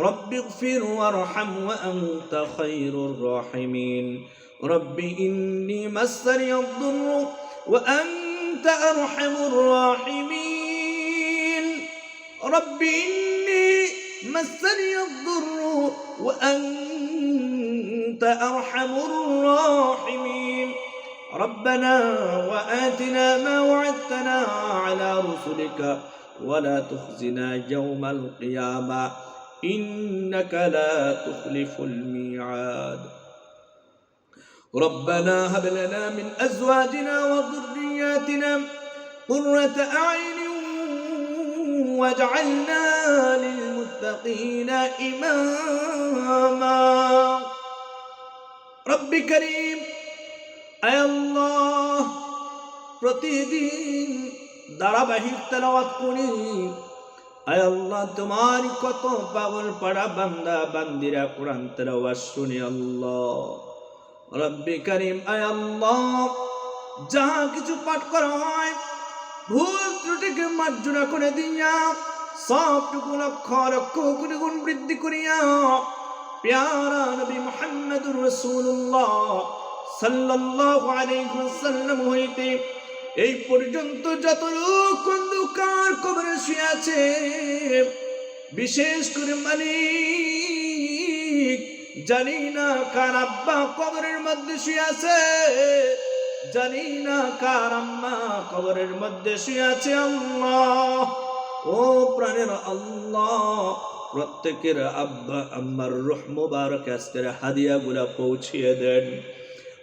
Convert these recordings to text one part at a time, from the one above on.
رب اغفر وارحم وأنت خير الراحمين رب إني مسني الضر وأنت أرحم الراحمين رب إني مسني الضر وأنت أرحم الراحمين ربنا وآتنا ما وعدتنا على رسلك ولا تخزنا يوم القيامة إنك لا تخلف الميعاد ربنا هب لنا من أزواجنا وذرياتنا قرة أعين واجعلنا للمتقين إماما رب كريم أي الله প্রতিদিন ধারাবাহিক তেলাওয়াত করি আয় আল্লাহ তোমার কত পাগল পাড়া বান্দা বান্দিরা কোরআন তেলাওয়াত শুনে আল্লাহ রব্বি করিম আয় আল্লাহ যাহা কিছু পাঠ করা হয় ভুল ত্রুটিকে মার্জনা করে দিয়া সবটুকু লক্ষ লক্ষ কোটি গুণ বৃদ্ধি করিয়া প্যারা নবী মুহাম্মদুর রাসূলুল্লাহ সাল্লাল্লাহু আলাইহি ওয়াসাল্লাম হইতে এই পর্যন্ত যত লোক অন্ধকার কবরে শুয়ে আছে বিশেষ করে মালিক জানি না কার আব্বা কবরের মধ্যে শুয়ে আছে জানি না কার আম্মা কবরের মধ্যে শুয়ে আছে আল্লাহ ও প্রাণের আল্লাহ প্রত্যেকের আব্বা আম্মার রূহ মুবারক আজকের হাদিয়াগুলো পৌঁছিয়ে দেন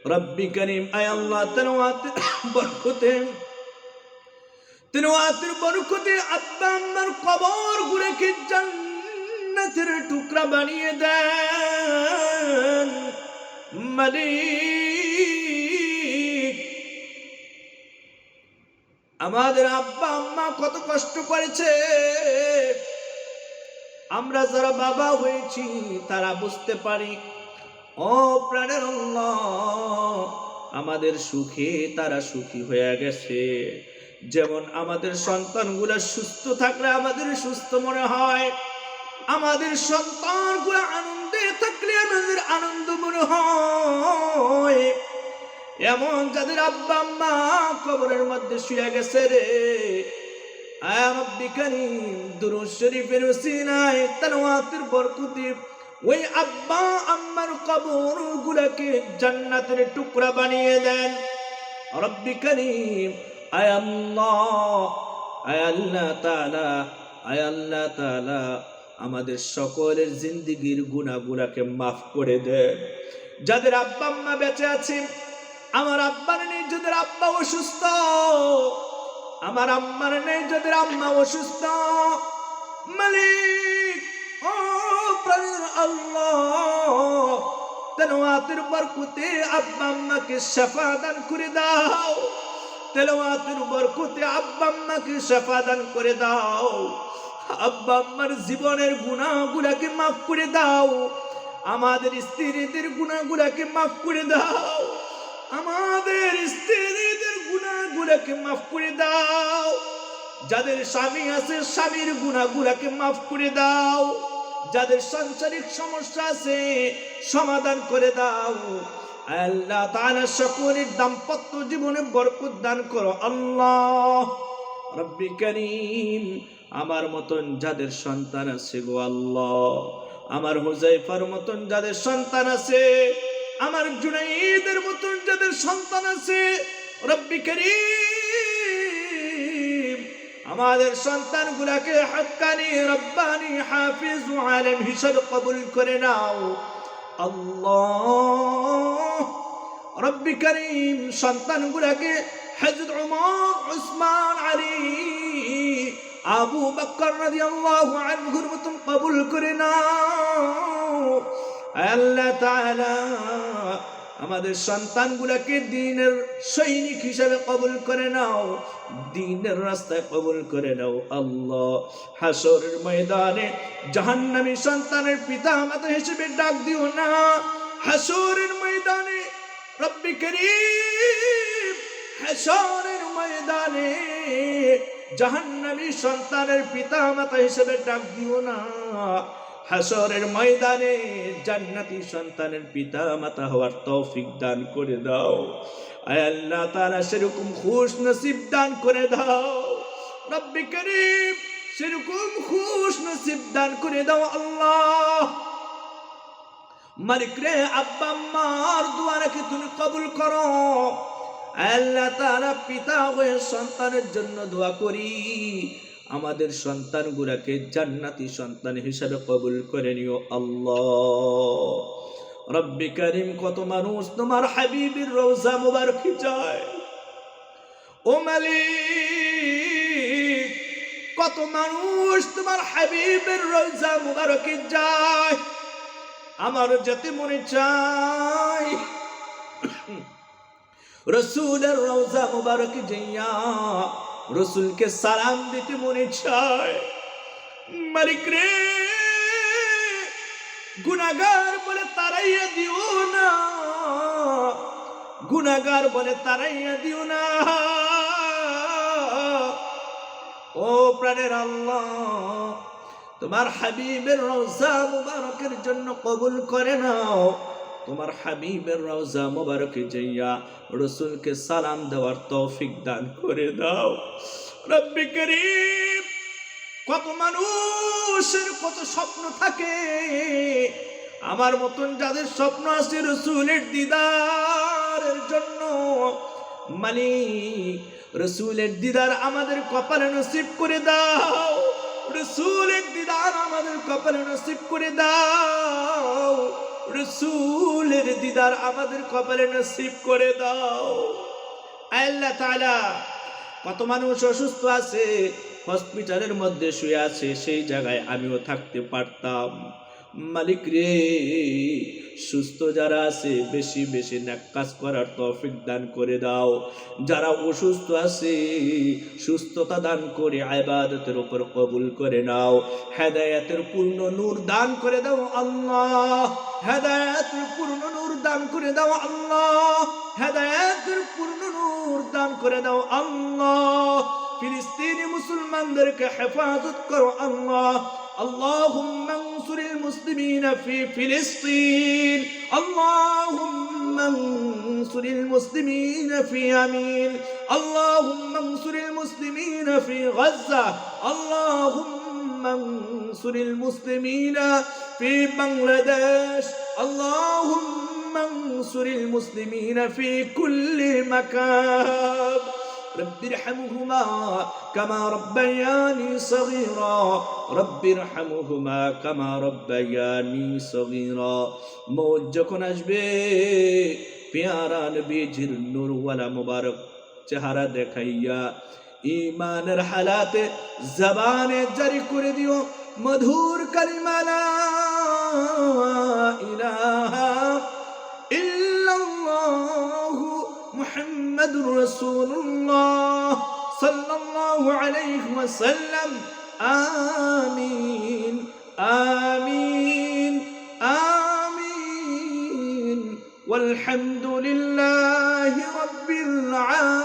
রব্বি করিম আয় আল্লাহ তেলাওয়াতের বরকতে আব্বা আম্মার কবরগুলোকে জান্নাতের টুকরা বানিয়ে দেন মালিক আমাদের আব্বা আম্মা কত কষ্ট করেছে আমরা যারা বাবা হয়েছি তারা বুঝতে পারি ও প্রাণের আল্লাহ আমাদের সুখে তারা সুখী হয়ে গেছে যেমন আমাদের সন্তানগুলো সুস্থ থাকলে আমাদের সুস্থ মনে হয় আমাদের সন্তানগুলো আনন্দে থাকলে আমাদের আনন্দ মনে হয় এমন যাদের আব্বা আম্মা কবরের মধ্যে শুয়ে গেছে রে আয় রব্বি করিম দুরূদ শরীফের ওসিলায় তেলাওয়াতের বরকতে ওই আব্বা আম্মার কবরগুলোকে জান্নাতের টুকরা বানিয়ে দেন রব্বি করিম আয় আল্লাহ তাআলা আমাদের সকলের জিন্দেগীর গুনাহগুলোকে মাফ করে দেন যাদের আব্বা আম্মা বেঁচে আছে আমার আব্বার নেই যাদের আব্বা অসুস্থ আমার আম্মার নেই যাদের আম্মা অসুস্থ মালিক ও প্রাণের আল্লাহ তেলাওয়াতের বরকতে আব্বা আম্মাকে শিফা দান করে দাও তেলাওয়াতের বরকতে আব্বা আম্মাকে শিফা দান করে দাও আব্বা আম্মার জীবনের গুনাহগুলোকে মাফ করে দাও আমাদের স্ত্রীদের গুনাহগুলোকে মাফ করে দাও আমাদের স্ত্রীদের গুনাহগুলোকে মাফ করে দাও যাদের স্বামী আছে স্বামীর গুনাহগুলোকে মাফ করে দাও যাদের সাংসারিক সমস্যা আছে সমাধান করে দাও আল্লাহ তাআলা সকলের দাম্পত্য জীবনে বরকত দান করো আল্লাহ রব্বি করিম আমার মতন যাদের সন্তান আছে গো আল্লাহ আমার হুযায়ফার মতন যাদের সন্তান আছে আমার জুনাইদের মতন যাদের সন্তান আছে রব্বি করিম আমাদের সন্তানগুলোকে হক্কানি রব্বানি হাফিজ আলেম হিসেবে কবুল করে নাও আল্লাহ রব্বি করিম সন্তানগুলোকে হযরত ওমর উসমান আলী আবু বকর রাদিয়াল্লাহু আনহুর মতন কবুল করে নাও আল্লাহ তাআলা আমাদের সন্তানগুলোকে দ্বীনের সৈনিক হিসেবে কবুল করে নাও দ্বীনের রাস্তায় কবুল করে নাও আল্লাহ হাসরের ময়দানে জাহান্নামী সন্তানের পিতামাতা হিসেবে ডাক দিও না হাসরের ময়দানে রব্বি করিম হাসরের ময়দানে জাহান্নামী সন্তানের পিতামাতা হিসেবে ডাক দিও না হাসরের ময়দানে জান্নাতি সন্তানের পিতা মাতা হওয়ার তৌফিক দান করে দাও। আয় আল্লাহ তাআলা সেরকম খুশ নসিব দান করে দাও। রব্বি করিম সেরকম খুশ নসিব দান করে দাও আল্লাহ। মালিক রে, আব্বা আম্মার দোয়াকে তুমি কবুল করো। আল্লাহ তাআলা পিতা হয়ে সন্তানের জন্য দোয়া করি, আমাদের সন্তানগুলোকে জান্নাতি সন্তান হিসেবে কবুল করে নিও আল্লাহ। রব্বি করিম, কত মানুষ তোমার হাবিবের রওজা মুবারকে যায়। ও মালিক, কত মানুষ তোমার হাবিবের রওজা মুবারকে যায়। আমার যেতে মনে চাই রসুলের রওজা মুবারকে যাইয়া রসুলকে সালাম দিতে মনে চায়। মালিক রে, গুনাহগার বলে তাড়াইয়া দিও না, গুনাহগার বলে তাড়াইয়া দিও না। ও প্রাণের আল্লাহ, তোমার হাবিবের রওজা মুবারকের জন্য কবুল করে নাও। তোমার হাবিবের রওজা মুবারকে যাইয়া রসুলকে সালাম দেওয়ার তৌফিক দান করে দাও। রব্বি করিম, কত মানুষের কত স্বপ্ন থাকে, আমার মতন যাদের স্বপ্ন আছে রসুলের দিদারের জন্য, মালিক রসুলের দিদার আমাদের কপালে নসিব করে দাও। রসুলের দিদার আমাদের কপালে নসিব করে দাও। রসুলের দিদার আমাদের কপালে নসিব করে দাও। আল্লাহ তাআলা, কত মানুষ অসুস্থ আছে, হসপিটালের মধ্যে শুয়ে আছে, সেই জায়গায় আমিও থাকতে পারতাম। মালিক রে, সুস্থ যারা আছে বেশি বেশি নেক কাজ করার তৌফিক দান করে দাও। যারা অসুস্থ আছে সুস্থতা দান করে ইবাদতের উপর কবুল করে নাও। হেদায়েতের পূর্ণ নূর দান করে দাও আল্লাহ। হেদায়েতের পূর্ণ নূর দান করে দাও আল্লাহ। হেদায়েতের পূর্ণ নূর দান করে দাও আল্লাহ। ফিলিস্তিনি মুসলমানদেরকে হেফাজত করো আল্লাহ। اللهم انصر المسلمين في فلسطين. اللهم انصر المسلمين في يمين. اللهم انصر المسلمين في غزة. اللهم انصر المسلمين في بنغلاديش. اللهم انصر المسلمين في كل مكان. رب ارحمهما كما ربياني صغيرا. رب ارحمهما كما ربياني صغيرا. মৌত যখন আসবে, পেয়ারা নবীজির নূরওয়ালা মুবারক চেহারা দেখাইয়া ঈমানের হালাতে জবানে জারি করে দিও মধুর কালিমা লা ইলাহা ইল্লাল্লাহু মুহাম্মাদুর রাসূলুল্লাহ সাল্লাল্লাহু আলাইহি ওয়াসাল্লাম। আমিন আমিন আমিন। والحمد لله رب العالمين.